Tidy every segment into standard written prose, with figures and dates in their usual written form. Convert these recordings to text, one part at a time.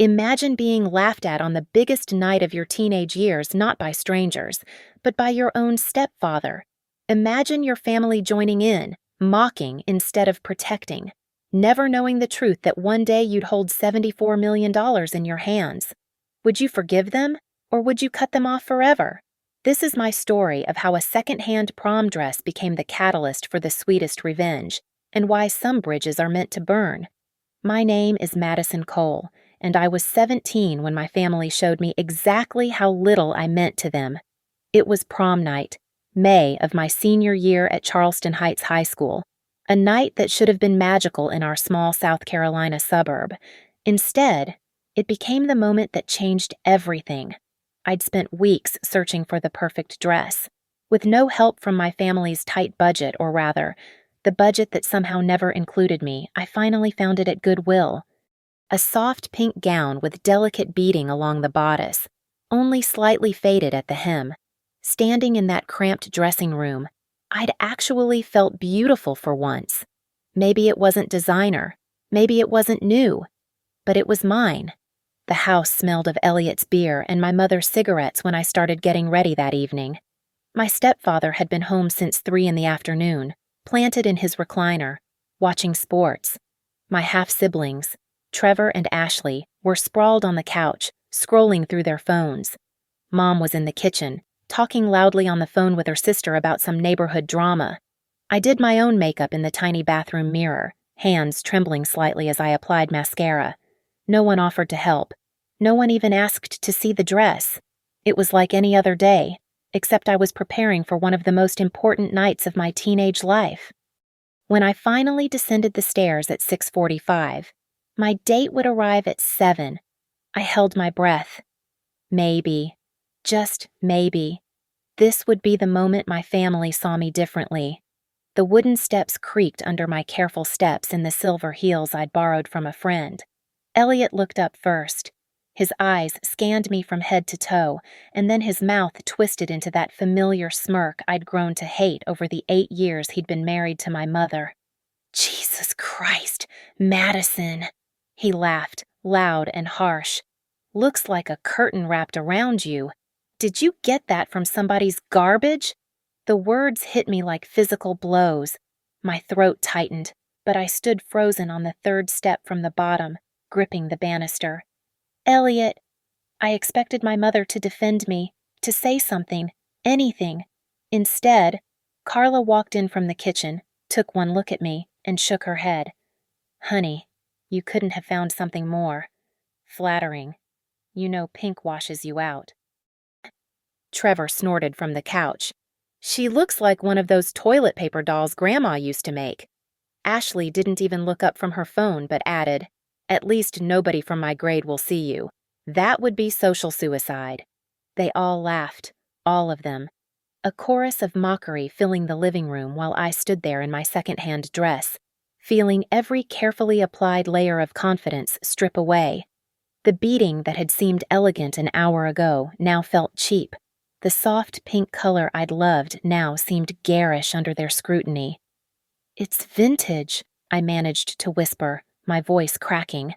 Imagine being laughed at on the biggest night of your teenage years not by strangers, but by your own stepfather. Imagine your family joining in, mocking instead of protecting, never knowing the truth that one day you'd hold $74 million in your hands. Would you forgive them, or would you cut them off forever? This is my story of how a second-hand prom dress became the catalyst for the sweetest revenge, and why some bridges are meant to burn. My name is Madison Cole, and I was 17 when my family showed me exactly how little I meant to them. It was prom night, May of my senior year at Charleston Heights High School, a night that should have been magical in our small South Carolina suburb. Instead, it became the moment that changed everything. I'd spent weeks searching for the perfect dress, with no help from my family's tight budget, or rather, the budget that somehow never included me. I finally found it at Goodwill. A soft pink gown with delicate beading along the bodice, only slightly faded at the hem. Standing in that cramped dressing room, I'd actually felt beautiful for once. Maybe it wasn't designer, maybe it wasn't new, but it was mine. The house smelled of Elliot's beer and my mother's cigarettes when I started getting ready that evening. My stepfather had been home since 3 in the afternoon, planted in his recliner, watching sports. My half-siblings, Trevor and Ashley, were sprawled on the couch, scrolling through their phones. Mom was in the kitchen, talking loudly on the phone with her sister about some neighborhood drama. I did my own makeup in the tiny bathroom mirror, hands trembling slightly as I applied mascara. No one offered to help. No one even asked to see the dress. It was like any other day, except I was preparing for one of the most important nights of my teenage life. When I finally descended the stairs at 6:45, my date would arrive at 7. I held my breath. Maybe, just maybe, this would be the moment my family saw me differently. The wooden steps creaked under my careful steps in the silver heels I'd borrowed from a friend. Elliot looked up first. His eyes scanned me from head to toe, and then his mouth twisted into that familiar smirk I'd grown to hate over the 8 years he'd been married to my mother. "Jesus Christ, Madison," he laughed, loud and harsh. "Looks like a curtain wrapped around you. Did you get that from somebody's garbage?" The words hit me like physical blows. My throat tightened, but I stood frozen on the 3rd step from the bottom, gripping the banister. "Elliot," I expected my mother to defend me, to say something, anything. Instead, Carla walked in from the kitchen, took one look at me, and shook her head. "Honey, you couldn't have found something more flattering. You know pink washes you out." Trevor snorted from the couch. "She looks like one of those toilet paper dolls Grandma used to make." Ashley didn't even look up from her phone but added, "At least nobody from my grade will see you. That would be social suicide." They all laughed, all of them. A chorus of mockery filling the living room while I stood there in my second-hand dress, feeling every carefully applied layer of confidence strip away. The beading that had seemed elegant an hour ago now felt cheap. The soft pink color I'd loved now seemed garish under their scrutiny. "It's vintage," I managed to whisper, my voice cracking.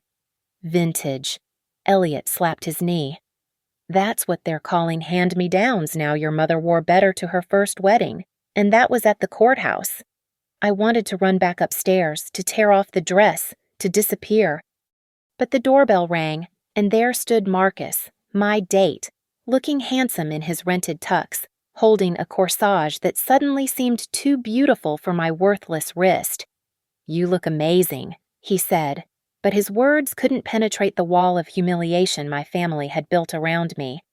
"Vintage." Elliot slapped his knee. "That's what they're calling hand-me-downs now your mother wore better to her first wedding, and that was at the courthouse." I wanted to run back upstairs, to tear off the dress, to disappear. But the doorbell rang, and there stood Marcus, my date, looking handsome in his rented tux, holding a corsage that suddenly seemed too beautiful for my worthless wrist. "You look amazing," he said, but his words couldn't penetrate the wall of humiliation my family had built around me.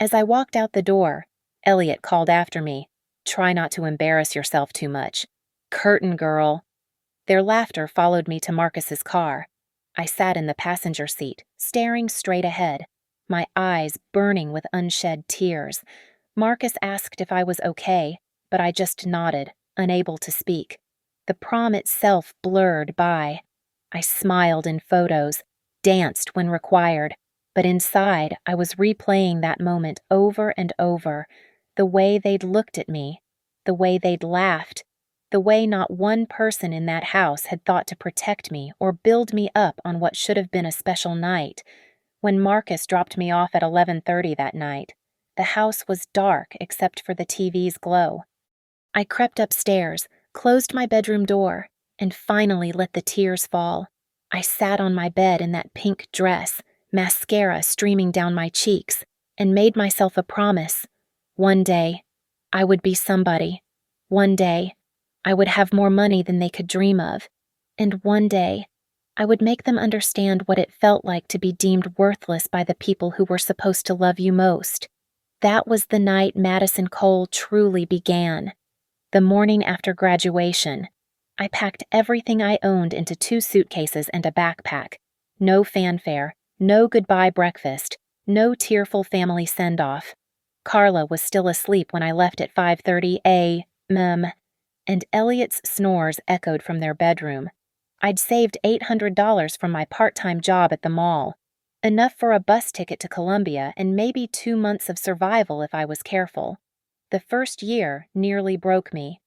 As I walked out the door, Elliot called after me, "Try not to embarrass yourself too much. Curtain girl." Their laughter followed me to Marcus's car. I sat in the passenger seat, staring straight ahead, my eyes burning with unshed tears. Marcus asked if I was okay, but I just nodded, unable to speak. The prom itself blurred by. I smiled in photos, danced when required, but inside I was replaying that moment over and over, the way they'd looked at me, the way they'd laughed, the way not one person in that house had thought to protect me or build me up on what should have been a special night. When Marcus dropped me off at 11:30 that night, the house was dark except for the TV's glow. I crept upstairs, closed my bedroom door, and finally let the tears fall. I sat on my bed in that pink dress, mascara streaming down my cheeks, and made myself a promise. One day, I would be somebody. One day, I would have more money than they could dream of. And one day, I would make them understand what it felt like to be deemed worthless by the people who were supposed to love you most. That was the night Madison Cole truly began. The morning after graduation, I packed everything I owned into 2 suitcases and a backpack. No fanfare, no goodbye breakfast, no tearful family send-off. Carla was still asleep when I left at 5:30 a.m., and Elliot's snores echoed from their bedroom. I'd saved $800 from my part-time job at the mall, enough for a bus ticket to Columbia and maybe 2 months of survival if I was careful. The first year nearly broke me.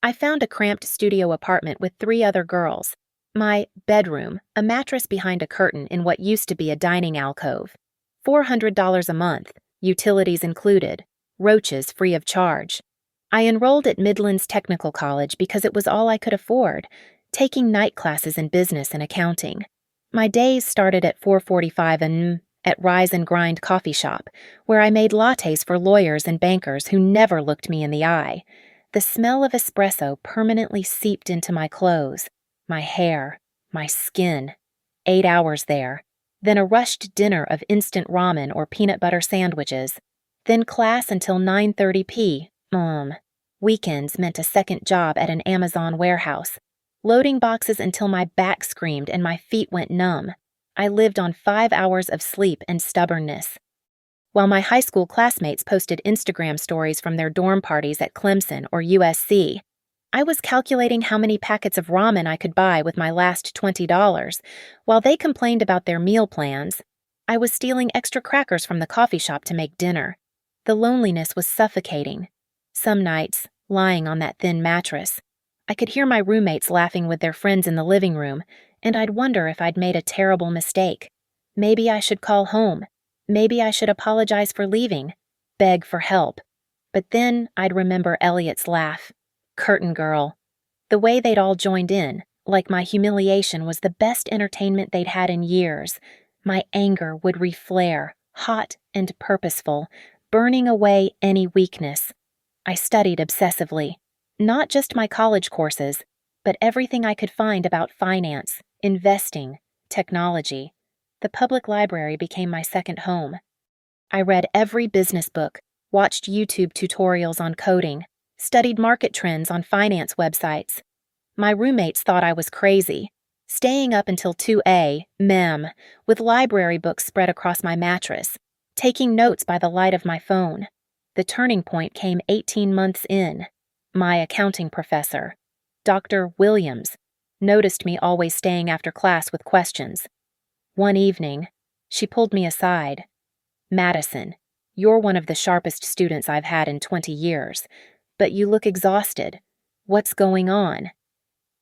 I found a cramped studio apartment with 3 other girls. My bedroom, a mattress behind a curtain in what used to be a dining alcove. $400 a month, utilities included, roaches free of charge. I enrolled at Midlands Technical College because it was all I could afford, taking night classes in business and accounting. My days started at 4:45 a.m. at Rise and Grind coffee shop, where I made lattes for lawyers and bankers who never looked me in the eye. The smell of espresso permanently seeped into my clothes, my hair, my skin. 8 hours there, then a rushed dinner of instant ramen or peanut butter sandwiches, then class until 9:30 p.m. Weekends meant a second job at an Amazon warehouse, loading boxes until my back screamed and my feet went numb. I lived on 5 hours of sleep and stubbornness. While my high school classmates posted Instagram stories from their dorm parties at Clemson or USC, I was calculating how many packets of ramen I could buy with my last $20. While they complained about their meal plans, I was stealing extra crackers from the coffee shop to make dinner. The loneliness was suffocating. Some nights, lying on that thin mattress, I could hear my roommates laughing with their friends in the living room, and I'd wonder if I'd made a terrible mistake. Maybe I should call home. Maybe I should apologize for leaving, beg for help. But then I'd remember Elliot's laugh. Curtain girl. The way they'd all joined in, like my humiliation was the best entertainment they'd had in years. My anger would reflare, hot and purposeful, burning away any weakness. I studied obsessively, not just my college courses, but everything I could find about finance, investing, technology. The public library became my second home. I read every business book, watched YouTube tutorials on coding, studied market trends on finance websites. My roommates thought I was crazy, staying up until 2 a.m. with library books spread across my mattress, taking notes by the light of my phone. The turning point came 18 months in. My accounting professor, Dr. Williams, noticed me always staying after class with questions. One evening, she pulled me aside. "Madison, you're one of the sharpest students I've had in 20 years, but you look exhausted. What's going on?"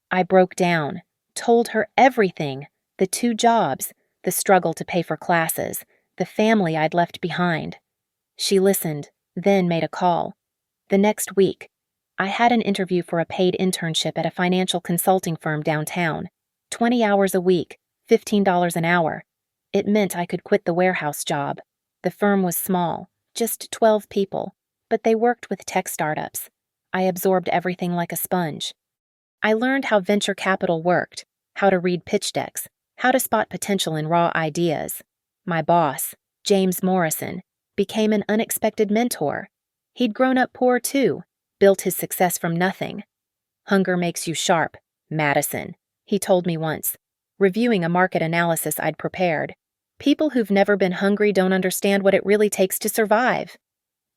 I broke down, told her everything, the 2 jobs, the struggle to pay for classes, the family I'd left behind. She listened, then made a call. The next week, I had an interview for a paid internship at a financial consulting firm downtown. 20 hours a week, $15 an hour. It meant I could quit the warehouse job. The firm was small, just 12 people, but they worked with tech startups. I absorbed everything like a sponge. I learned how venture capital worked, how to read pitch decks, how to spot potential in raw ideas. My boss, James Morrison, became an unexpected mentor. He'd grown up poor too, built his success from nothing. "Hunger makes you sharp, Madison," he told me once, reviewing a market analysis I'd prepared. "People who've never been hungry don't understand what it really takes to survive."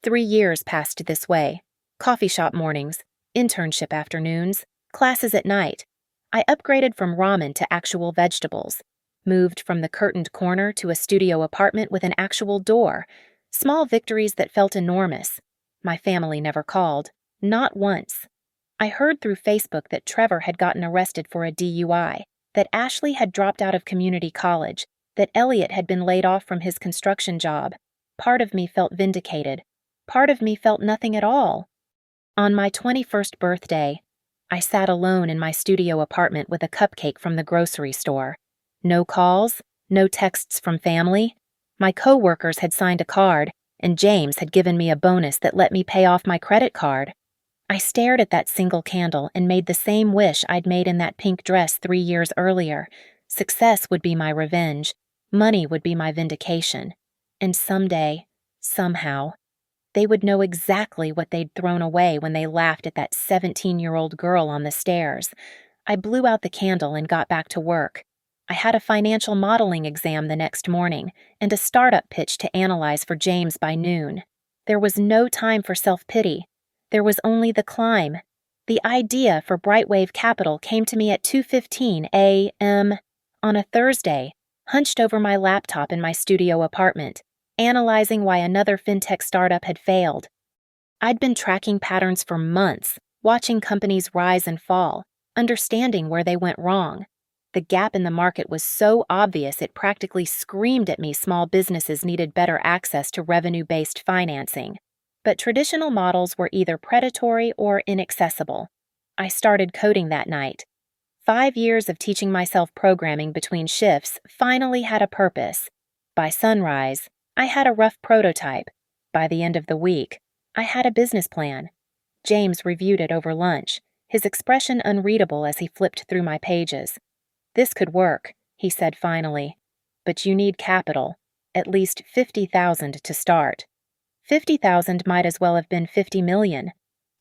3 years passed this way. Coffee shop mornings, internship afternoons, classes at night. I upgraded from ramen to actual vegetables, moved from the curtained corner to a studio apartment with an actual door. Small victories that felt enormous. My family never called, not once. I heard through Facebook that Trevor had gotten arrested for a DUI, that Ashley had dropped out of community college, that Elliot had been laid off from his construction job. Part of me felt vindicated. Part of me felt nothing at all. On my 21st birthday, I sat alone in my studio apartment with a cupcake from the grocery store. No calls, no texts from family. My coworkers had signed a card, and James had given me a bonus that let me pay off my credit card. I stared at that single candle and made the same wish I'd made in that pink dress 3 years earlier. Success would be my revenge. Money would be my vindication. And someday, somehow, they would know exactly what they'd thrown away when they laughed at that 17-year-old girl on the stairs. I blew out the candle and got back to work. I had a financial modeling exam the next morning and a startup pitch to analyze for James by noon. There was no time for self-pity. There was only the climb. The idea for Brightwave Capital came to me at 2:15 a.m. on a Thursday, hunched over my laptop in my studio apartment, analyzing why another fintech startup had failed. I'd been tracking patterns for months, watching companies rise and fall, understanding where they went wrong. The gap in the market was so obvious it practically screamed at me small businesses needed better access to revenue-based financing. But traditional models were either predatory or inaccessible. I started coding that night. 5 years of teaching myself programming between shifts finally had a purpose. By sunrise, I had a rough prototype. By the end of the week, I had a business plan. James reviewed it over lunch, his expression unreadable as he flipped through my pages. "This could work," he said finally. "But you need capital, at least $50,000 to start." 50,000 might as well have been 50 million.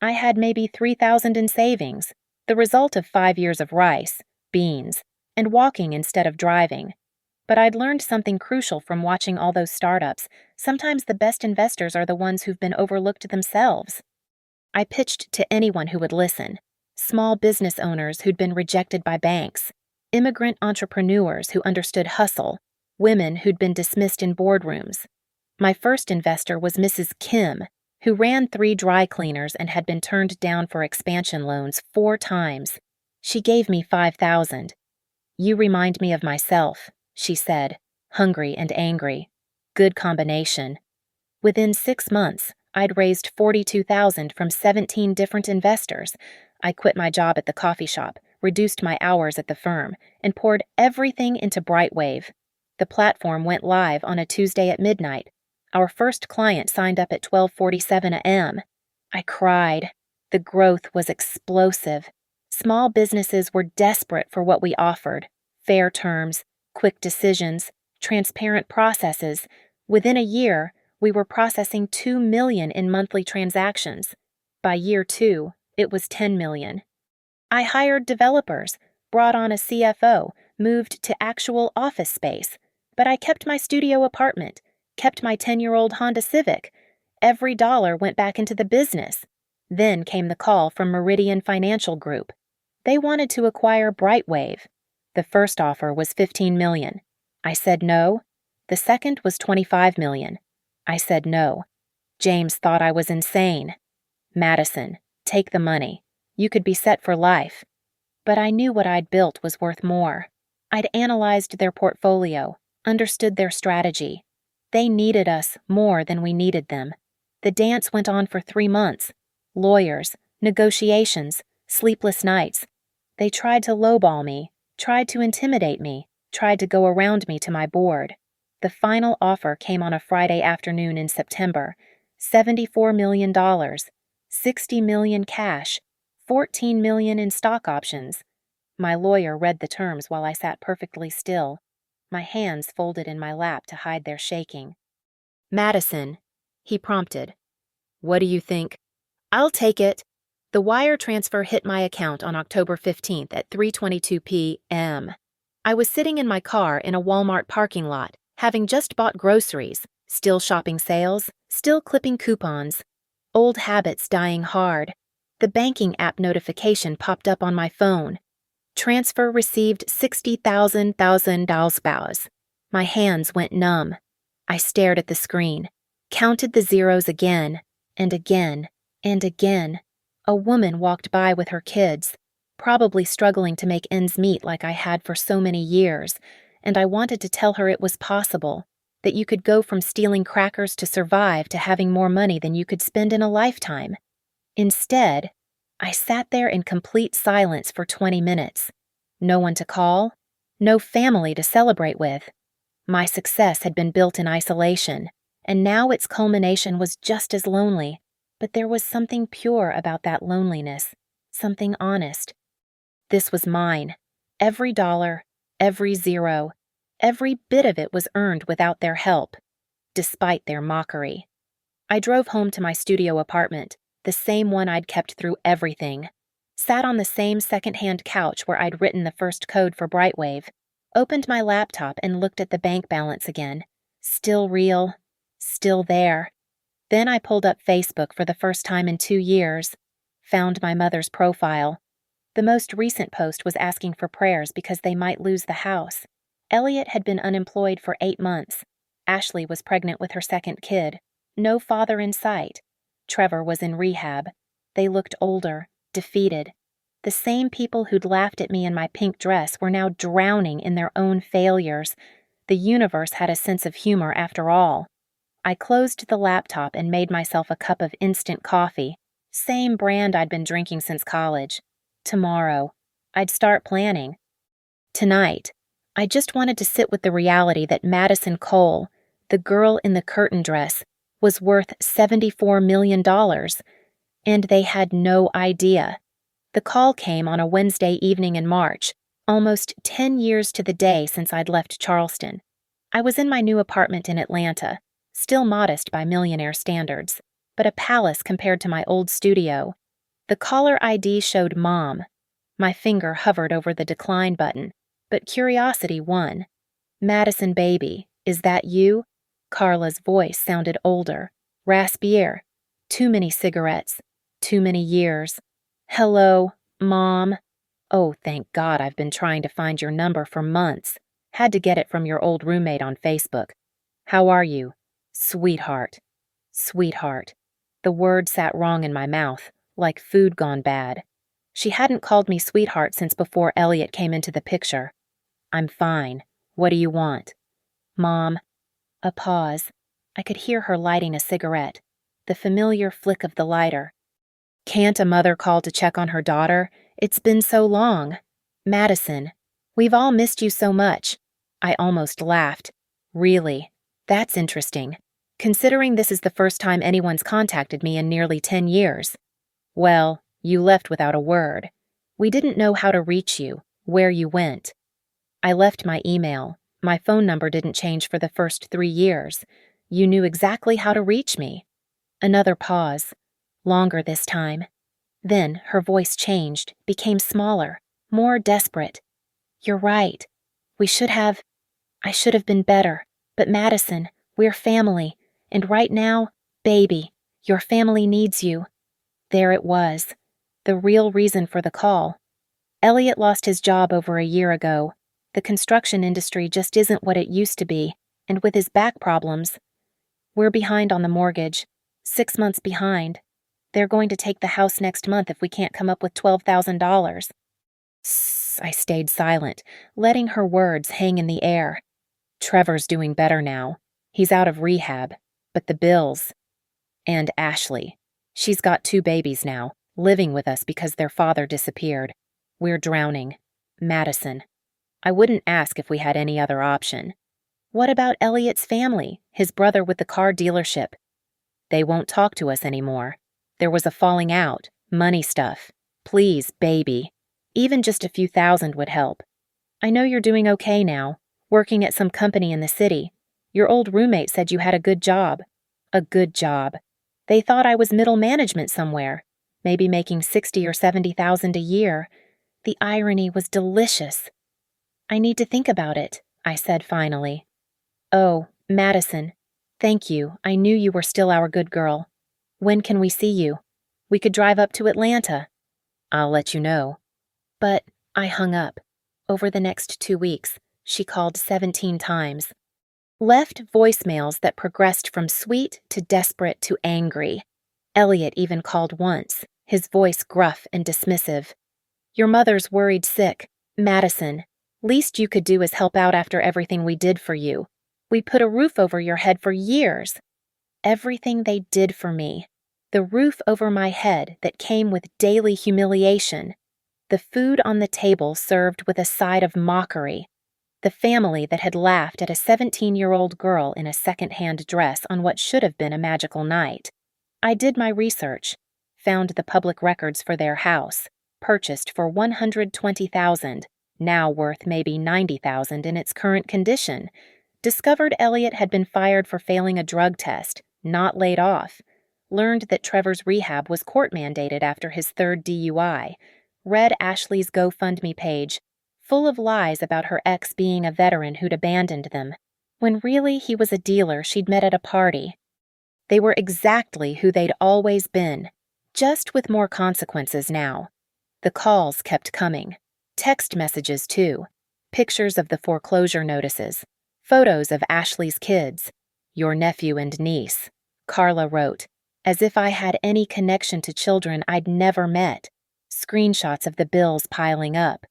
I had maybe 3,000 in savings, the result of 5 years of rice, beans, and walking instead of driving. But I'd learned something crucial from watching all those startups. Sometimes the best investors are the ones who've been overlooked themselves. I pitched to anyone who would listen. Small business owners who'd been rejected by banks, immigrant entrepreneurs who understood hustle, women who'd been dismissed in boardrooms. My first investor was Mrs. Kim, who ran 3 dry cleaners and had been turned down for expansion loans 4 times. She gave me $5,000. "You remind me of myself," she said, hungry and angry. Good combination. Within 6 months, I'd raised $42,000 from 17 different investors. I quit my job at the coffee shop, reduced my hours at the firm, and poured everything into Brightwave. The platform went live on a Tuesday at midnight. Our first client signed up at 12:47 a.m. I cried. The growth was explosive. Small businesses were desperate for what we offered: fair terms, quick decisions, transparent processes. Within a year, we were processing 2 million in monthly transactions. By year 2, it was 10 million. I hired developers, brought on a CFO, moved to actual office space. But I kept my studio apartment, kept my 10-year-old Honda Civic. Every dollar went back into the business. Then came the call from Meridian Financial Group. They wanted to acquire Brightwave. The first offer was 15 million. I said no. The second was 25 million. I said no. James thought I was insane. "Madison, take the money. You could be set for life." But I knew what I'd built was worth more. I'd analyzed their portfolio, understood their strategy. They needed us more than we needed them. The dance went on for 3 months. Lawyers, negotiations, sleepless nights. They tried to lowball me, tried to intimidate me, tried to go around me to my board. The final offer came on a Friday afternoon in September. $74 million, $60 million cash, $14 million in stock options. My lawyer read the terms while I sat perfectly still, my hands folded in my lap to hide their shaking. "Madison," he prompted. "What do you think?" "I'll take it." The wire transfer hit my account on October 15th at 3:22 p.m. I was sitting in my car in a Walmart parking lot, having just bought groceries, still shopping sales, still clipping coupons. Old habits dying hard. The banking app notification popped up on my phone. Transfer received $60,000. My hands went numb. I stared at the screen, counted the zeros again, and again, and again. A woman walked by with her kids, probably struggling to make ends meet like I had for so many years, and I wanted to tell her it was possible, that you could go from stealing crackers to survive to having more money than you could spend in a lifetime. Instead, I sat there in complete silence for 20 minutes. No one to call, no family to celebrate with. My success had been built in isolation, and now its culmination was just as lonely, but there was something pure about that loneliness, something honest. This was mine. Every dollar, every zero, every bit of it was earned without their help, despite their mockery. I drove home to my studio apartment, the same one I'd kept through everything. Sat on the same second-hand couch where I'd written the first code for Brightwave, opened my laptop and looked at the bank balance again. Still real, still there. Then I pulled up Facebook for the first time in 2 years, found my mother's profile. The most recent post was asking for prayers because they might lose the house. Elliot had been unemployed for 8 months. Ashley was pregnant with her second kid. No father in sight. Trevor was in rehab. They looked older, defeated. The same people who'd laughed at me in my pink dress were now drowning in their own failures. The universe had a sense of humor after all. I closed the laptop and made myself a cup of instant coffee, same brand I'd been drinking since college. Tomorrow, I'd start planning. Tonight, I just wanted to sit with the reality that Madison Cole, the girl in the curtain dress, was worth $74 million, and they had no idea. The call came on a Wednesday evening in March, almost 10 years to the day since I'd left Charleston. I was in my new apartment in Atlanta, still modest by millionaire standards, but a palace compared to my old studio. The caller ID showed Mom. My finger hovered over the decline button, but curiosity won. Madison baby, is that you? Carla's voice sounded older, raspier. Too many cigarettes, too many years. Hello, Mom. Oh, thank God I've been trying to find your number for months. Had to get it from your old roommate on Facebook. How are you? Sweetheart. Sweetheart. The word sat wrong in my mouth, like food gone bad. She hadn't called me sweetheart since before Elliot came into the picture. I'm fine. What do you want? Mom. A pause. I could hear her lighting a cigarette, the familiar flick of the lighter. Can't a mother call to check on her daughter? It's been so long. Madison, we've all missed you so much. I almost laughed. Really? That's interesting, considering this is the first time anyone's contacted me in nearly 10 years. Well, you left without a word. We didn't know how to reach you, where you went. I left my email. My phone number didn't change for the first 3 years. You knew exactly how to reach me. Another pause. Longer this time. Then her voice changed, became smaller, more desperate. You're right. I should have been better. But Madison, we're family. And right now, baby, your family needs you. There it was. The real reason for the call. Elliot lost his job over a year ago. The construction industry just isn't what it used to be, and with his back problems, we're behind on the mortgage. 6 months behind. They're going to take the house next month if we can't come up with $12,000. I stayed silent, letting her words hang in the air. Trevor's doing better now. He's out of rehab. But the bills. And Ashley. She's got 2 babies now, living with us because their father disappeared. We're drowning. Madison. I wouldn't ask if we had any other option. What about Elliot's family, his brother with the car dealership? They won't talk to us anymore. There was a falling out, money stuff. Please, baby. Even just a few thousand would help. I know you're doing okay now, working at some company in the city. Your old roommate said you had a good job. A good job. They thought I was middle management somewhere, maybe making $60,000 or $70,000 a year. The irony was delicious. I need to think about it, I said finally. Oh, Madison, thank you. I knew you were still our good girl. When can we see you? We could drive up to Atlanta. I'll let you know. But I hung up. Over the next 2 weeks, she called 17 times. Left voicemails that progressed from sweet to desperate to angry. Elliot even called once, his voice gruff and dismissive. Your mother's worried sick. Madison, Least you could do is help out after everything we did for you. We put a roof over your head for years. Everything they did for me. The roof over my head that came with daily humiliation. The food on the table served with a side of mockery. The family that had laughed at a 17-year-old girl in a second-hand dress on what should have been a magical night. I did my research, found the public records for their house, purchased for $120,000, now worth maybe $90,000 in its current condition. Discovered Elliot had been fired for failing a drug test, not laid off. Learned that Trevor's rehab was court-mandated after his third DUI. Read Ashley's GoFundMe page, full of lies about her ex being a veteran who'd abandoned them, when really he was a dealer she'd met at a party. They were exactly who they'd always been, just with more consequences now. The calls kept coming. Text messages, too. Pictures of the foreclosure notices. Photos of Ashley's kids. Your nephew and niece. Carla wrote, as if I had any connection to children I'd never met. Screenshots of the bills piling up.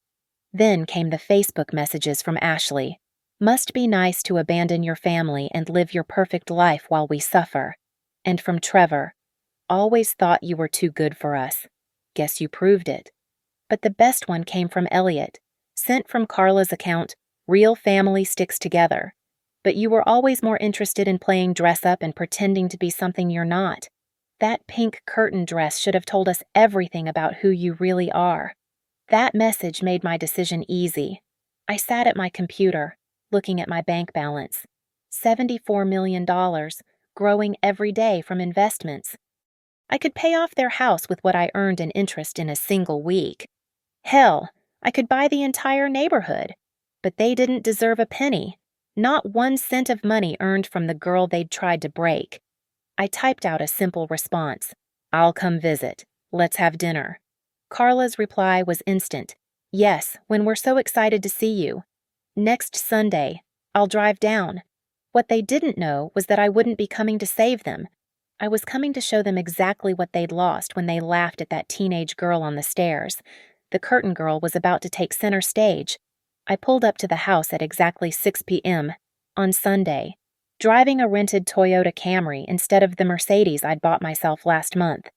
Then came the Facebook messages from Ashley. Must be nice to abandon your family and live your perfect life while we suffer. And from Trevor. Always thought you were too good for us. Guess you proved it. But the best one came from Elliot. Sent from Carla's account, real family sticks together. But you were always more interested in playing dress-up and pretending to be something you're not. That pink curtain dress should have told us everything about who you really are. That message made my decision easy. I sat at my computer, looking at my bank balance. $74 million, growing every day from investments. I could pay off their house with what I earned in interest in a single week. Hell, I could buy the entire neighborhood. But they didn't deserve a penny. Not 1 cent of money earned from the girl they'd tried to break. I typed out a simple response. I'll come visit. Let's have dinner. Carla's reply was instant. Yes, when we're so excited to see you. Next Sunday, I'll drive down. What they didn't know was that I wouldn't be coming to save them. I was coming to show them exactly what they'd lost when they laughed at that teenage girl on the stairs. The curtain girl was about to take center stage. I pulled up to the house at exactly 6 p.m. on Sunday, driving a rented Toyota Camry instead of the Mercedes I'd bought myself last month.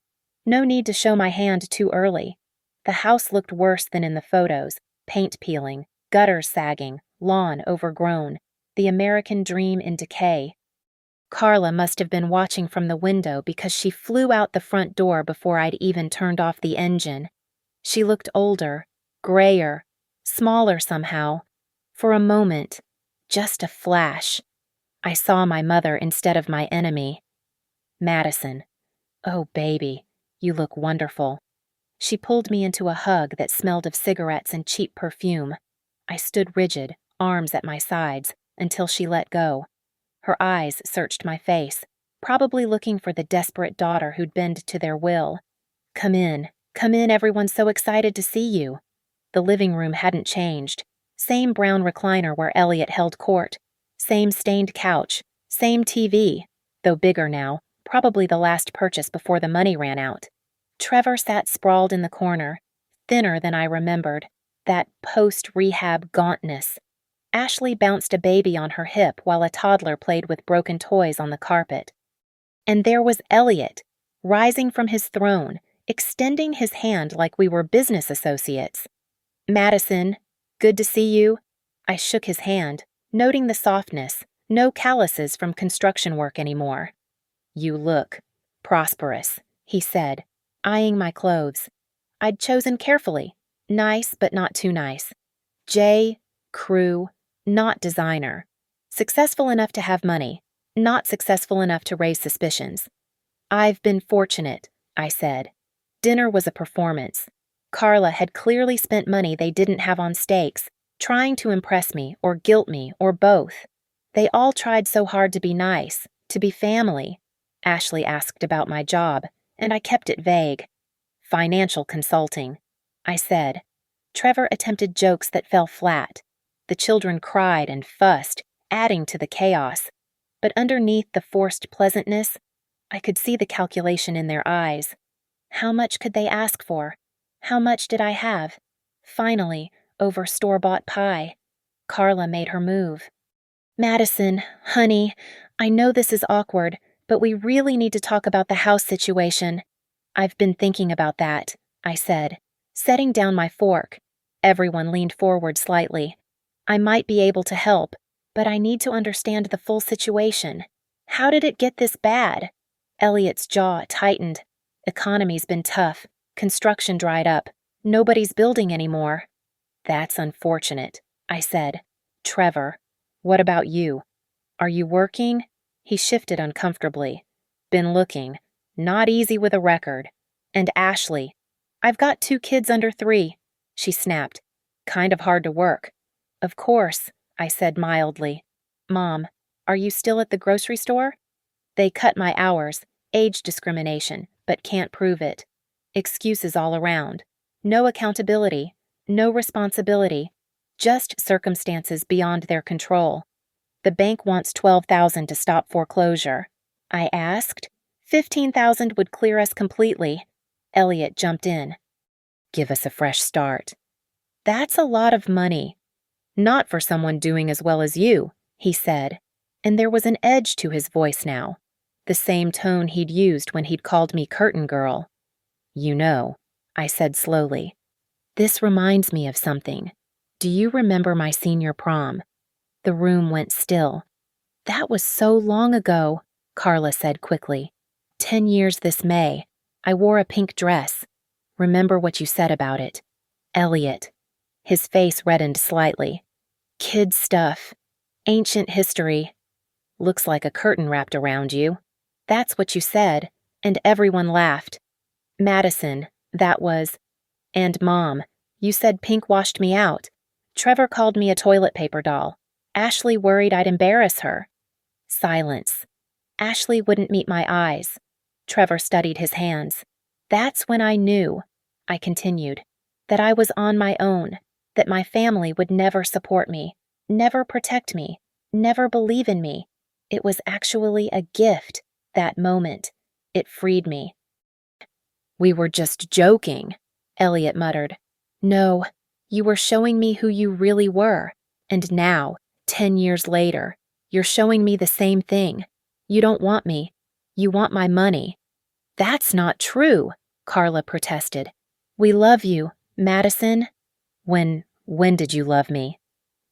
No need to show my hand too early. The house looked worse than in the photos, paint peeling, gutters sagging, lawn overgrown, the American dream in decay. Carla must have been watching from the window because she flew out the front door before I'd even turned off the engine. She looked older, grayer, smaller somehow. For a moment, just a flash, I saw my mother instead of my enemy. Madison. Oh, baby, you look wonderful. She pulled me into a hug that smelled of cigarettes and cheap perfume. I stood rigid, arms at my sides, until she let go. Her eyes searched my face, probably looking for the desperate daughter who'd bend to their will. Come in, everyone's so excited to see you. The living room hadn't changed. Same brown recliner where Elliot held court. Same stained couch. Same TV, though bigger now, probably the last purchase before the money ran out. Trevor sat sprawled in the corner, thinner than I remembered, that post-rehab gauntness. Ashley bounced a baby on her hip while a toddler played with broken toys on the carpet. And there was Elliot, rising from his throne, extending his hand like we were business associates. Madison, good to see you. I shook his hand, noting the softness, no calluses from construction work anymore. You look prosperous, he said, eyeing my clothes. I'd chosen carefully, nice but not too nice. J. Crew, not designer. Successful enough to have money, not successful enough to raise suspicions. I've been fortunate, I said. Dinner was a performance. Carla had clearly spent money they didn't have on steaks, trying to impress me or guilt me or both. They all tried so hard to be nice, to be family. Ashley asked about my job, and I kept it vague. Financial consulting, I said. Trevor attempted jokes that fell flat. The children cried and fussed, adding to the chaos. But underneath the forced pleasantness, I could see the calculation in their eyes. How much could they ask for? How much did I have? Finally, over store-bought pie. Carla made her move. Madison, honey, I know this is awkward, but we really need to talk about the house situation. I've been thinking about that, I said, setting down my fork. Everyone leaned forward slightly. I might be able to help, but I need to understand the full situation. How did it get this bad? Elliot's jaw tightened. Economy's been tough. Construction dried up. Nobody's building anymore. That's unfortunate, I said. Trevor, what about you? Are you working? He shifted uncomfortably. Been looking. Not easy with a record. And Ashley. I've got 2 kids under 3, she snapped. Kind of hard to work. Of course, I said mildly. Mom, are you still at the grocery store? They cut my hours, age discrimination, but can't prove it. Excuses all around. No accountability, no responsibility, just circumstances beyond their control. The bank wants $12,000 to stop foreclosure. I asked. $15,000 would clear us completely. Elliot jumped in. Give us a fresh start. That's a lot of money. Not for someone doing as well as you, he said, and there was an edge to his voice now, the same tone he'd used when he'd called me curtain girl. You know, I said slowly. This reminds me of something. Do you remember my senior prom? The room went still. That was so long ago, Carla said quickly. 10 years this May. I wore a pink dress. Remember what you said about it. Elliot. His face reddened slightly. Kid stuff. Ancient history. Looks like a curtain wrapped around you. That's what you said, and everyone laughed. Madison, that was. And Mom, you said pink washed me out. Trevor called me a toilet paper doll. Ashley worried I'd embarrass her. Silence. Ashley wouldn't meet my eyes. Trevor studied his hands. That's when I knew, I continued, that I was on my own, that my family would never support me, never protect me, never believe in me. It was actually a gift, that moment. It freed me. We were just joking, Elliot muttered. No, you were showing me who you really were. And now, 10 years later, you're showing me the same thing. You don't want me. You want my money. That's not true, Carla protested. We love you, Madison. When did you love me?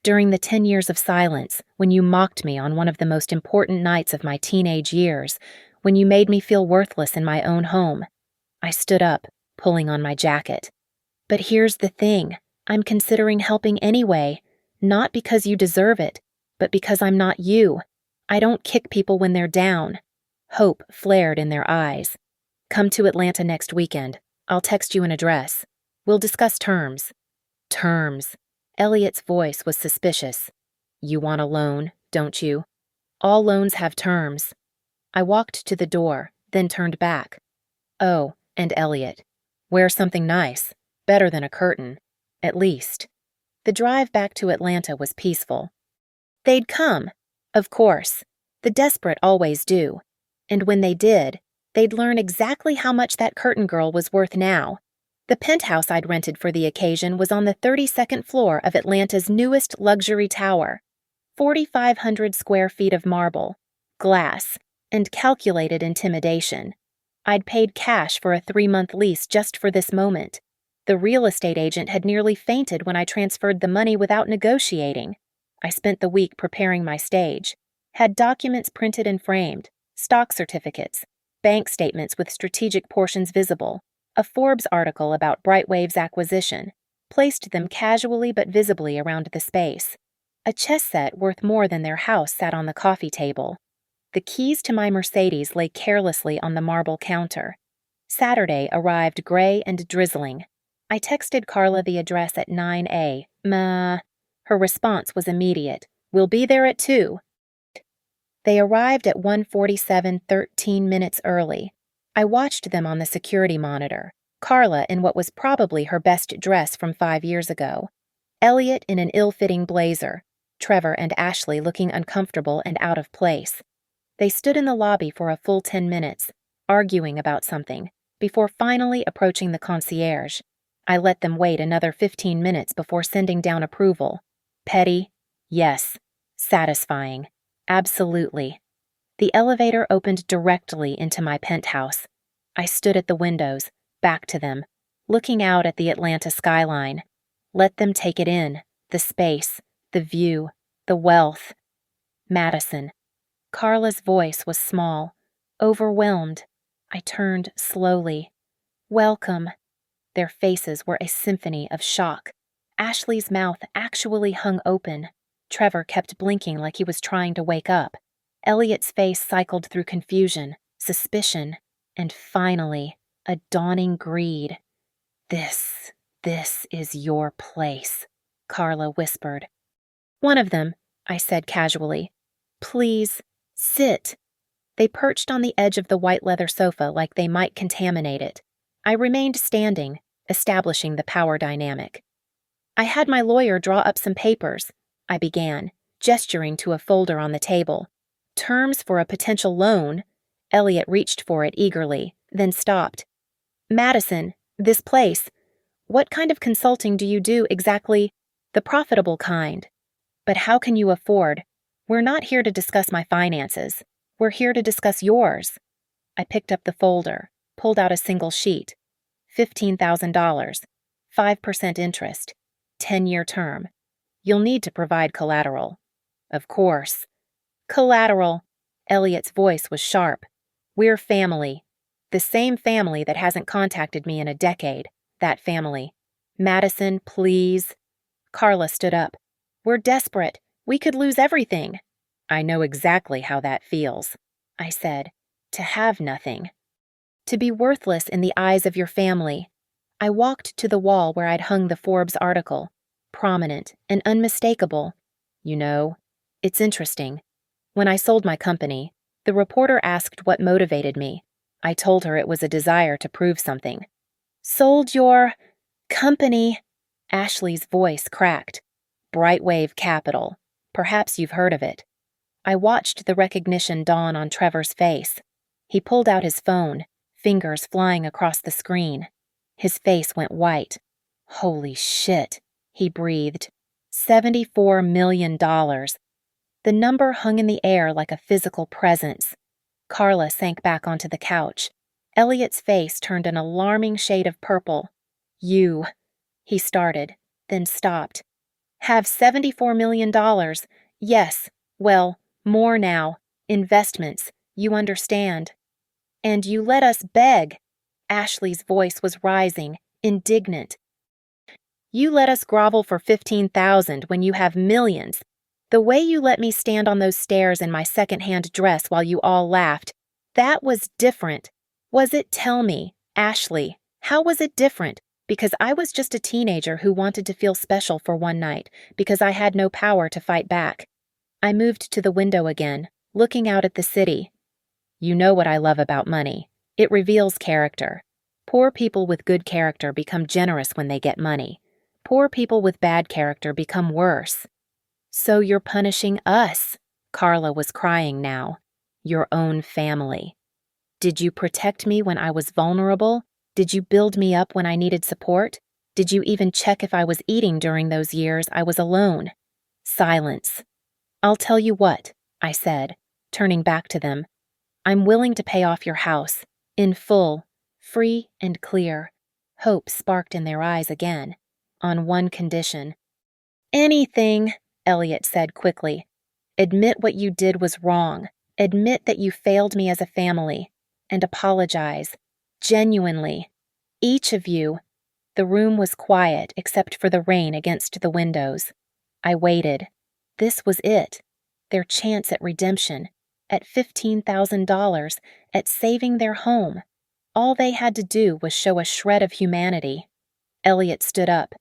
During the 10 years of silence, when you mocked me on one of the most important nights of my teenage years, when you made me feel worthless in my own home. I stood up, pulling on my jacket. But here's the thing. I'm considering helping anyway, not because you deserve it, but because I'm not you. I don't kick people when they're down. Hope flared in their eyes. Come to Atlanta next weekend. I'll text you an address. We'll discuss terms. Terms. Elliot's voice was suspicious. You want a loan, don't you? All loans have terms. I walked to the door, then turned back. Oh, and Elliot. Wear something nice. Better than a curtain. At least. The drive back to Atlanta was peaceful. They'd come. Of course. The desperate always do. And when they did, they'd learn exactly how much that curtain girl was worth now. The penthouse I'd rented for the occasion was on the 32nd floor of Atlanta's newest luxury tower. 4,500 square feet of marble, glass, and calculated intimidation. I'd paid cash for a 3-month lease just for this moment. The real estate agent had nearly fainted when I transferred the money without negotiating. I spent the week preparing my stage. Had documents printed and framed, stock certificates, bank statements with strategic portions visible, a Forbes article about Brightwave's acquisition, placed them casually but visibly around the space. A chess set worth more than their house sat on the coffee table. The keys to my Mercedes lay carelessly on the marble counter. Saturday arrived gray and drizzling. I texted Carla the address at 9A. Her response was immediate. We'll be there at 2. They arrived at 1:47, 13 minutes early. I watched them on the security monitor, Carla in what was probably her best dress from 5 years ago, Elliot in an ill-fitting blazer, Trevor and Ashley looking uncomfortable and out of place. They stood in the lobby for a full 10 minutes, arguing about something, before finally approaching the concierge. I let them wait another 15 minutes before sending down approval. Petty, Yes. Satisfying. Absolutely. The elevator opened directly into my penthouse. I stood at the windows, back to them, looking out at the Atlanta skyline. Let them take it in, the space, the view, the wealth. Madison. Carla's voice was small, overwhelmed. I turned slowly. Welcome. Their faces were a symphony of shock. Ashley's mouth actually hung open. Trevor kept blinking like he was trying to wake up. Elliot's face cycled through confusion, suspicion, and finally, a dawning greed. This is your place, Carla whispered. One of them, I said casually. Please, sit. They perched on the edge of the white leather sofa like they might contaminate it. I remained standing, establishing the power dynamic. I had my lawyer draw up some papers, I began, gesturing to a folder on the table. Terms for a potential loan. Elliot reached for it eagerly, then stopped. Madison, this place. What kind of consulting do you do exactly? The profitable kind. But how can you afford? We're not here to discuss my finances. We're here to discuss yours. I picked up the folder, pulled out a single sheet. $15,000, 5% interest, 10-year term. You'll need to provide collateral. Of course. Collateral. Elliot's voice was sharp. We're family. The same family that hasn't contacted me in a decade. That family. Madison, please. Carla stood up. We're desperate. We could lose everything. I know exactly how that feels, I said. To have nothing. To be worthless in the eyes of your family. I walked to the wall where I'd hung the Forbes article. Prominent and unmistakable. You know, it's interesting. When I sold my company, the reporter asked what motivated me. I told her it was a desire to prove something. Sold your company. Ashley's voice cracked. Brightwave Capital. Perhaps you've heard of it. I watched the recognition dawn on Trevor's face. He pulled out his phone, fingers flying across the screen. His face went white. Holy shit, he breathed. $74 million. The number hung in the air like a physical presence. Carla sank back onto the couch. Elliot's face turned an alarming shade of purple. You, he started, then stopped. Have $74 million. Yes, well, more now. Investments, you understand. And you let us beg. Ashley's voice was rising, indignant. You let us grovel for $15,000 when you have millions. The way you let me stand on those stairs in my second-hand dress while you all laughed, that was different. Was it? Tell me, Ashley, how was it different? Because I was just a teenager who wanted to feel special for one night, because I had no power to fight back. I moved to the window again, looking out at the city. You know what I love about money. It reveals character. Poor people with good character become generous when they get money. Poor people with bad character become worse. So you're punishing us, Carla was crying now. Your own family. Did you protect me when I was vulnerable? Did you build me up when I needed support? Did you even check if I was eating during those years I was alone? Silence. I'll tell you what, I said, turning back to them. I'm willing to pay off your house, in full, free and clear. Hope sparked in their eyes again, on one condition. Anything, Elliot said quickly. Admit what you did was wrong. Admit that you failed me as a family. And apologize. Genuinely. Each of you. The room was quiet except for the rain against the windows. I waited. This was it. Their chance at redemption. At $15,000. At saving their home. All they had to do was show a shred of humanity. Elliot stood up.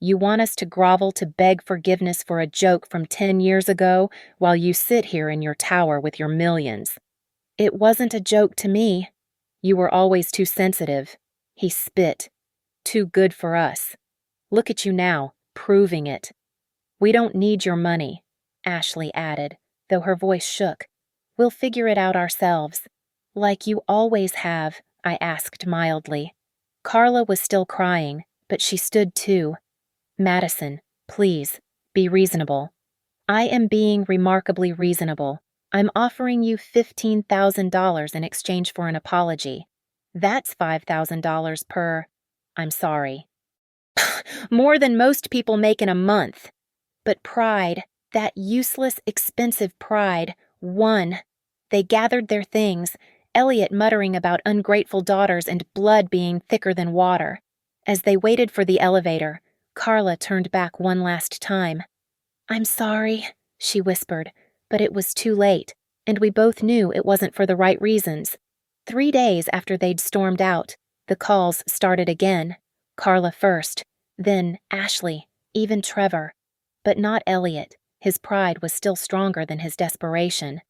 You want us to grovel to beg forgiveness for a joke from 10 years ago while you sit here in your tower with your millions. It wasn't a joke to me. You were always too sensitive. He spit. Too good for us. Look at you now, proving it. We don't need your money, Ashley added, though her voice shook. We'll figure it out ourselves. Like you always have, I asked mildly. Carla was still crying, but she stood too. Madison, please, be reasonable. I am being remarkably reasonable. I'm offering you $15,000 in exchange for an apology. That's $5,000 per. I'm sorry. More than most people make in a month. But pride, that useless, expensive pride, won. They gathered their things, Elliot muttering about ungrateful daughters and blood being thicker than water. As they waited for the elevator, Carla turned back one last time. I'm sorry, she whispered, but it was too late, and we both knew it wasn't for the right reasons. 3 days after they'd stormed out, the calls started again. Carla first, then Ashley, even Trevor. But not Elliot. His pride was still stronger than his desperation.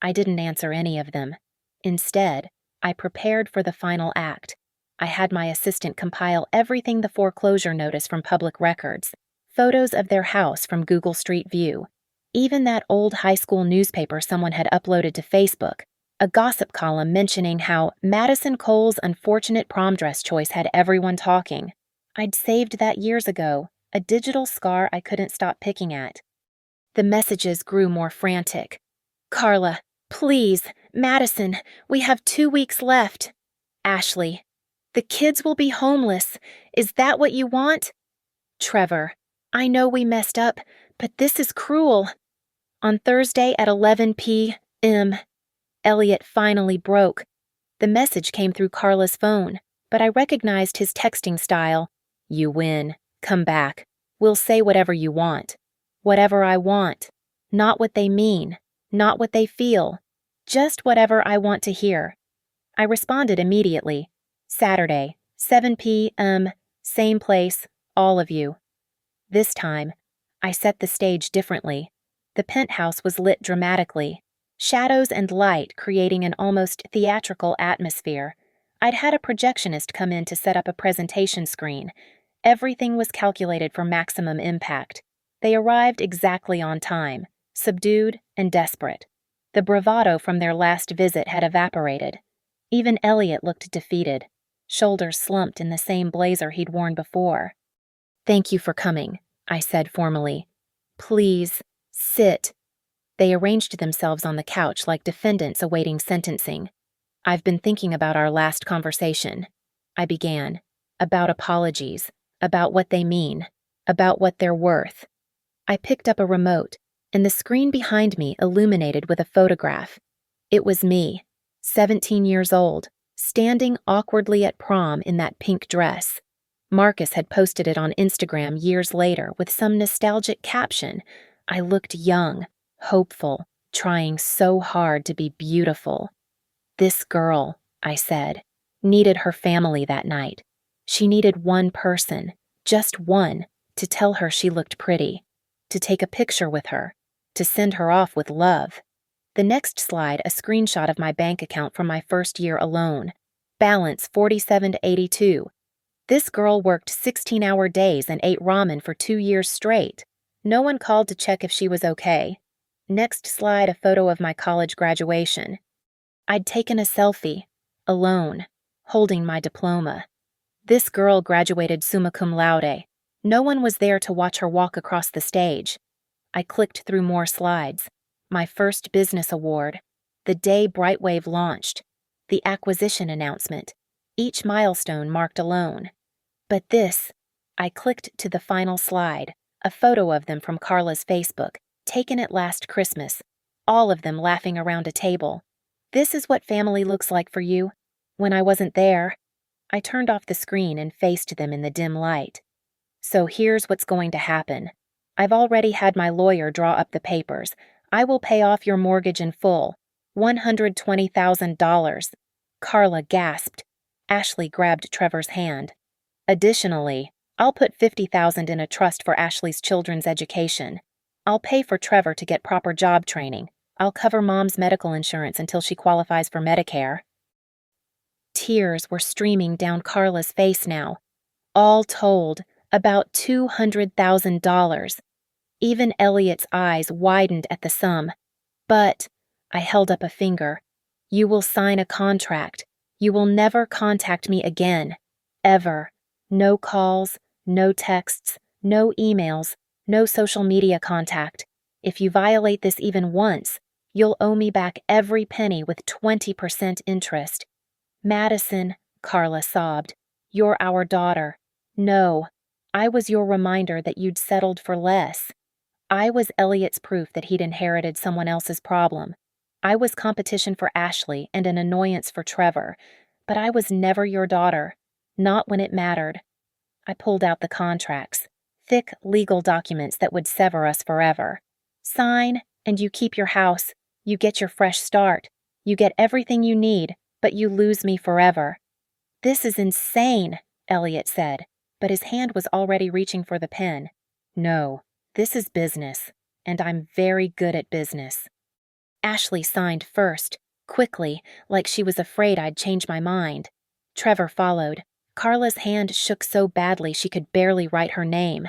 I didn't answer any of them. Instead, I prepared for the final act. I had my assistant compile everything the foreclosure notice from public records, photos of their house from Google Street View, even that old high school newspaper someone had uploaded to Facebook, a gossip column mentioning how Madison Cole's unfortunate prom dress choice had everyone talking. I'd saved that years ago, a digital scar I couldn't stop picking at. The messages grew more frantic. Carla, please, Madison, we have 2 weeks left. Ashley, the kids will be homeless. Is that what you want? Trevor, I know we messed up, but this is cruel. On Thursday at 11 p.m., Elliot finally broke. The message came through Carla's phone, but I recognized his texting style. You win. Come back. We'll say whatever you want. Whatever I want. Not what they mean. Not what they feel. Just whatever I want to hear. I responded immediately. Saturday, 7 p.m., same place, all of you. This time, I set the stage differently. The penthouse was lit dramatically, shadows and light creating an almost theatrical atmosphere. I'd had a projectionist come in to set up a presentation screen. Everything was calculated for maximum impact. They arrived exactly on time, subdued and desperate. The bravado from their last visit had evaporated. Even Elliot looked defeated, shoulders slumped in the same blazer he'd worn before. Thank you for coming, I said formally. Please, sit. They arranged themselves on the couch like defendants awaiting sentencing. I've been thinking about our last conversation. I began. About apologies. About what they mean. About what they're worth. I picked up a remote, and the screen behind me illuminated with a photograph. It was me, 17 years old, standing awkwardly at prom in that pink dress. Marcus had posted it on Instagram years later with some nostalgic caption. I looked young, hopeful, trying so hard to be beautiful. This girl, I said, needed her family that night. She needed one person, just one, to tell her she looked pretty, to take a picture with her, to send her off with love. The next slide, a screenshot of my bank account from my first year alone. Balance $47.82. This girl worked 16-hour days and ate ramen for 2 years straight. No one called to check if she was okay. Next slide, a photo of my college graduation. I'd taken a selfie, alone, holding my diploma. This girl graduated summa cum laude. No one was there to watch her walk across the stage. I clicked through more slides. My first business award. The day Brightwave launched. The acquisition announcement. Each milestone marked alone. But this, I clicked to the final slide, a photo of them from Carla's Facebook, taken at last Christmas, all of them laughing around a table. This is what family looks like for you. When I wasn't there, I turned off the screen and faced them in the dim light. So here's what's going to happen. I've already had my lawyer draw up the papers. I will pay off your mortgage in full. $120,000. Carla gasped. Ashley grabbed Trevor's hand. Additionally, I'll put $50,000 in a trust for Ashley's children's education. I'll pay for Trevor to get proper job training. I'll cover Mom's medical insurance until she qualifies for Medicare. Tears were streaming down Carla's face now. All told, about $200,000. Even Elliot's eyes widened at the sum. But, I held up a finger, you will sign a contract. You will never contact me again. Ever. No calls, no texts, no emails, no social media contact. If you violate this even once, you'll owe me back every penny with 20% interest. Madison, Carla sobbed, you're our daughter. No, I was your reminder that you'd settled for less. I was Elliot's proof that he'd inherited someone else's problem. I was competition for Ashley and an annoyance for Trevor, but I was never your daughter, not when it mattered. I pulled out the contracts, thick legal documents that would sever us forever. Sign, and you keep your house. You get your fresh start. You get everything you need, but you lose me forever. This is insane, Elliot said, but his hand was already reaching for the pen. No, this is business, and I'm very good at business. Ashley signed first, quickly, like she was afraid I'd change my mind. Trevor followed. Carla's hand shook so badly she could barely write her name.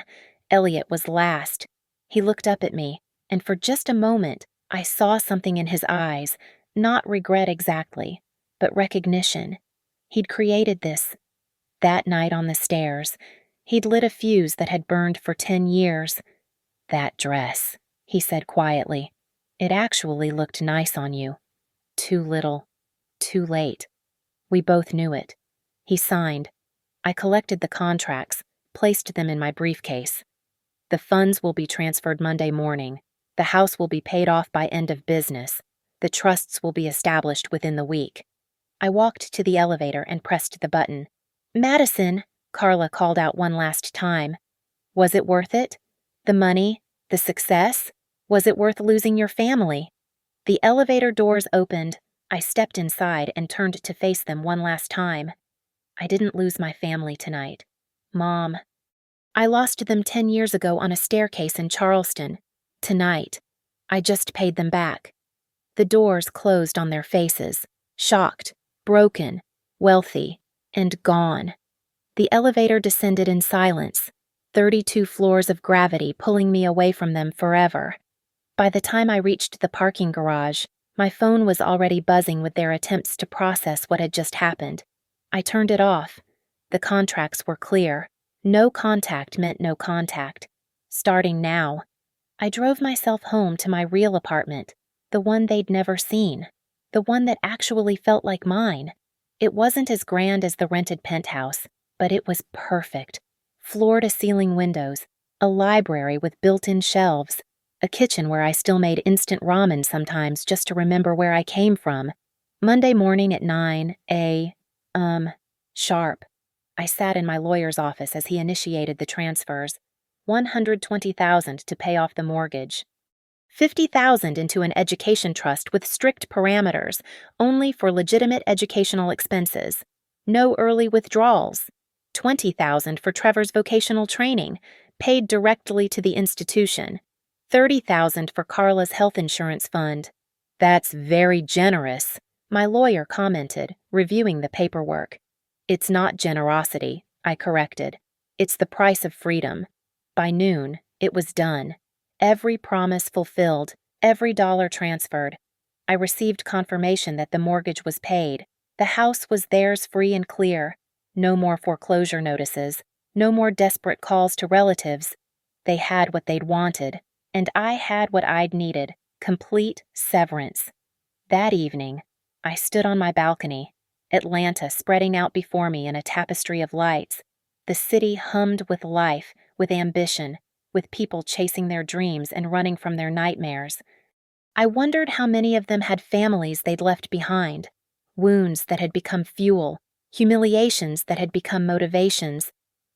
Elliot was last. He looked up at me, and for just a moment, I saw something in his eyes, not regret exactly, but recognition. He'd created this. That night on the stairs, he'd lit a fuse that had burned for 10 years. That dress, he said quietly. It actually looked nice on you. Too little. Too late. We both knew it. He signed. I collected the contracts, placed them in my briefcase. The funds will be transferred Monday morning. The house will be paid off by end of business. The trusts will be established within the week. I walked to the elevator and pressed the button. Madison, Carla called out one last time. Was it worth it? The money? The success? Was it worth losing your family? The elevator doors opened. I stepped inside and turned to face them one last time. I didn't lose my family tonight. Mom. I lost them 10 years ago on a staircase in Charleston. Tonight, I just paid them back. The doors closed on their faces, shocked, broken, wealthy, and gone. The elevator descended in silence, 32 floors of gravity pulling me away from them forever. By the time I reached the parking garage, my phone was already buzzing with their attempts to process what had just happened. I turned it off. The contracts were clear. No contact meant no contact. Starting now. I drove myself home to my real apartment, the one they'd never seen, the one that actually felt like mine. It wasn't as grand as the rented penthouse, but it was perfect. Floor-to-ceiling windows, a library with built-in shelves, a kitchen where I still made instant ramen sometimes just to remember where I came from. Monday morning at 9 sharp. I sat in my lawyer's office as he initiated the transfers. $120,000 to pay off the mortgage. $50,000 into an education trust with strict parameters, only for legitimate educational expenses. No early withdrawals. $20,000 for Trevor's vocational training, paid directly to the institution. $30,000 for Carla's health insurance fund. That's very generous, my lawyer commented, reviewing the paperwork. It's not generosity, I corrected. It's the price of freedom. By noon, it was done. Every promise fulfilled, every dollar transferred. I received confirmation that the mortgage was paid. The house was theirs free and clear. No more foreclosure notices. No more desperate calls to relatives. They had what they'd wanted, and I had what I'd needed, complete severance. That evening, I stood on my balcony, Atlanta spreading out before me in a tapestry of lights. The city hummed with life, with ambition, with people chasing their dreams and running from their nightmares. I wondered how many of them had families they'd left behind, wounds that had become fuel, humiliations that had become motivations.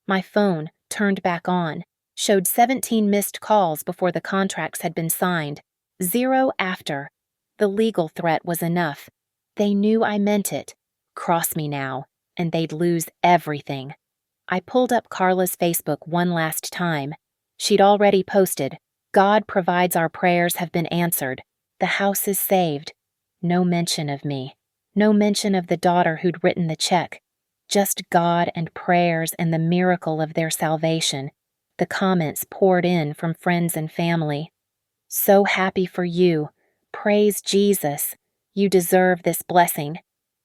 My phone, turned back on, showed 17 missed calls before the contracts had been signed, 0 after. The legal threat was enough. They knew I meant it. Cross me now, and they'd lose everything. I pulled up Carla's Facebook one last time. She'd already posted, God provides our prayers have been answered. The house is saved. No mention of me. No mention of the daughter who'd written the check. Just God and prayers and the miracle of their salvation. The comments poured in from friends and family. So happy for you. Praise Jesus. You deserve this blessing.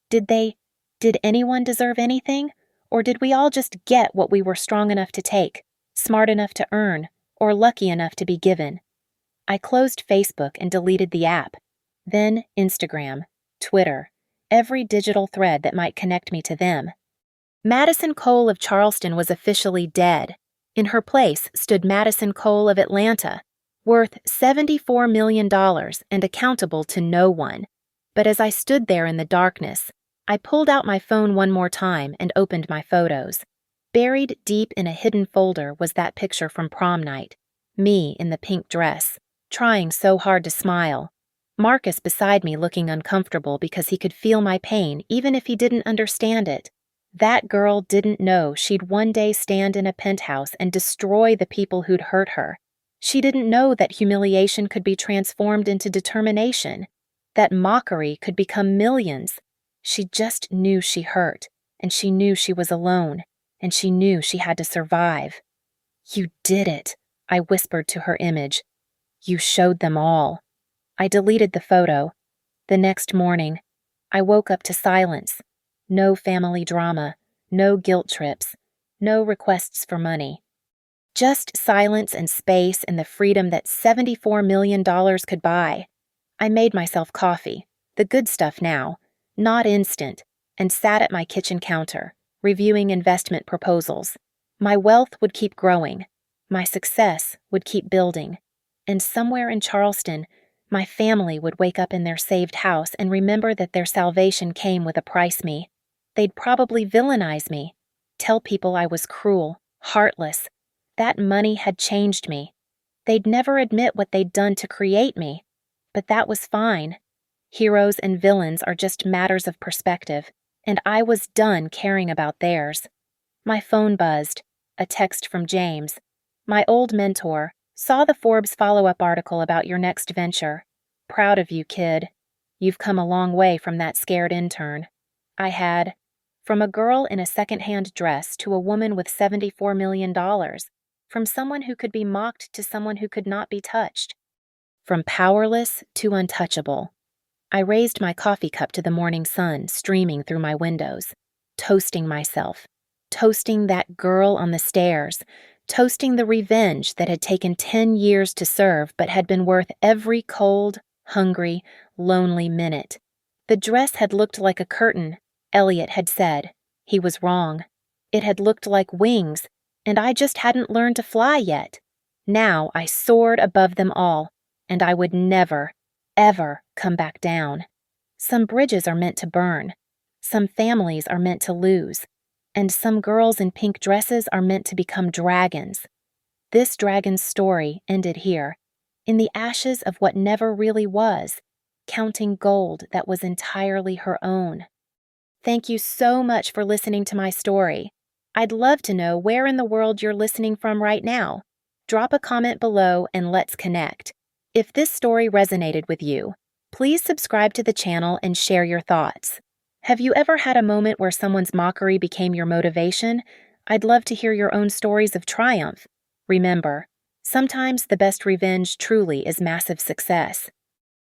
Did anyone deserve anything? Or did we all just get what we were strong enough to take, smart enough to earn, or lucky enough to be given? I closed Facebook and deleted the app. Then Instagram, Twitter, every digital thread that might connect me to them. Madison Cole of Charleston was officially dead. In her place stood Madison Cole of Atlanta, worth $74 million and accountable to no one. But as I stood there in the darkness, I pulled out my phone one more time and opened my photos. Buried deep in a hidden folder was that picture from prom night, me in the pink dress, trying so hard to smile. Marcus beside me looking uncomfortable because he could feel my pain even if he didn't understand it. That girl didn't know she'd one day stand in a penthouse and destroy the people who'd hurt her. She didn't know that humiliation could be transformed into determination, that mockery could become millions. She just knew she hurt, and she knew she was alone, and she knew she had to survive. "You did it," I whispered to her image. "You showed them all." I deleted the photo. The next morning, I woke up to silence. No family drama, no guilt trips, no requests for money. Just silence and space and the freedom that $74 million could buy. I made myself coffee, the good stuff now, not instant, and sat at my kitchen counter, reviewing investment proposals. My wealth would keep growing. My success would keep building. And somewhere in Charleston, my family would wake up in their saved house and remember that their salvation came with a price me. They'd probably villainize me, tell people I was cruel, heartless. That money had changed me. They'd never admit what they'd done to create me. But that was fine. Heroes and villains are just matters of perspective, and I was done caring about theirs. My phone buzzed, a text from James. My old mentor, saw the Forbes follow-up article about your next venture. Proud of you, kid. You've come a long way from that scared intern. I had. From a girl in a second-hand dress to a woman with $74 million. From someone who could be mocked to someone who could not be touched. From powerless to untouchable. I raised my coffee cup to the morning sun streaming through my windows, toasting myself, toasting that girl on the stairs, toasting the revenge that had taken 10 years to serve but had been worth every cold, hungry, lonely minute. The dress had looked like a curtain, Elliot had said. He was wrong. It had looked like wings, and I just hadn't learned to fly yet. Now I soared above them all, and I would never, ever come back down. Some bridges are meant to burn. Some families are meant to lose. And some girls in pink dresses are meant to become dragons. This dragon's story ended here, in the ashes of what never really was, counting gold that was entirely her own. Thank you so much for listening to my story. I'd love to know where in the world you're listening from right now. Drop a comment below and let's connect. If this story resonated with you, please subscribe to the channel and share your thoughts. Have you ever had a moment where someone's mockery became your motivation? I'd love to hear your own stories of triumph. Remember, sometimes the best revenge truly is massive success.